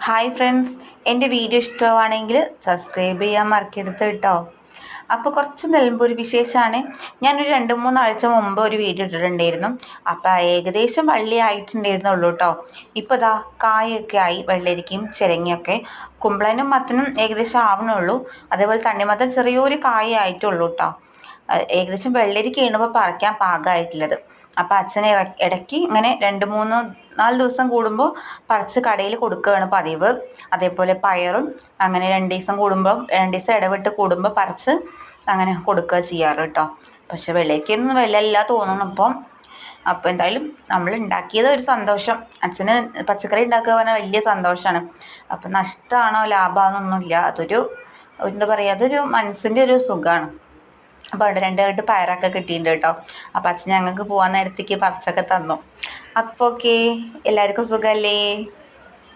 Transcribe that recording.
Hi friends, എൻ്റെ video ഇഷ്ടമാണെങ്കിൽ subscribe ചെയ്യാൻ മറക്കരുത് കേട്ടോ. അപ്പോൾ കുറച്ച് നിലമ്പൂർ വിശേഷമാണ്. ഞാനൊരു 2-3 ആഴ്ച മുമ്പ് ഒരു വീഡിയോ ഇട്ടിട്ടുണ്ടായിരുന്നു. അപ്പോൾ ഏകദേശം വള്ളി ആയിട്ടുണ്ടായിരുന്നുള്ളൂ കേട്ടോ. ഇപ്പോൾ ദാ കായൊക്കെ ആയി, വെള്ളരിക്കയും ചിരങ്ങയൊക്കെ. കുമ്പളനും മത്തനും ഏകദേശം ആവണുള്ളൂ. അതേപോലെ തണ്ണിമത്തൻ ചെറിയൊരു കായ ആയിട്ടുള്ളൂ കേട്ടോ. ഏകദേശം വെള്ളരിക്കയാണ് ഇപ്പോൾ പറിക്കാൻ പാകമായിട്ടുള്ളത്. അപ്പം അച്ഛനെ ഇടയ്ക്ക് ഇങ്ങനെ 2-3-4 ദിവസം കൂടുമ്പോൾ പറിച്ച് കടയിൽ കൊടുക്കുകയാണ് പതിവ്. അതേപോലെ പയറും അങ്ങനെ 2 ദിവസം കൂടുമ്പോൾ 2 ദിവസം ഇടവിട്ട് കൂടുമ്പോൾ പറിച്ച് അങ്ങനെ കൊടുക്കുക ചെയ്യാറ് കേട്ടോ. പക്ഷെ വെള്ളരിക്കൊന്നും വിലയില്ല തോന്നുന്നു ഇപ്പം. അപ്പോൾ എന്തായാലും നമ്മൾ ഉണ്ടാക്കിയത് ഒരു സന്തോഷം. അച്ഛന് പച്ചക്കറി ഉണ്ടാക്കുക പറഞ്ഞാൽ വലിയ സന്തോഷമാണ്. അപ്പം നഷ്ടമാണോ ലാഭമാണെന്നൊന്നുമില്ല. അതൊരു എന്താ പറയുക, അതൊരു മനസ്സിൻ്റെ ഒരു സുഖമാണ്. അപ്പോൾ അവിടെ 2 പയറൊക്കെ കിട്ടിയിട്ടുണ്ട് കേട്ടോ. അപ്പം അച്ഛൻ ഞങ്ങൾക്ക് പോകാൻ നേരത്തേക്ക് പറിച്ചൊക്കെ തന്നു. അപ്പോൾ ഓക്കെ, എല്ലാവർക്കും സുഖമല്ലേ?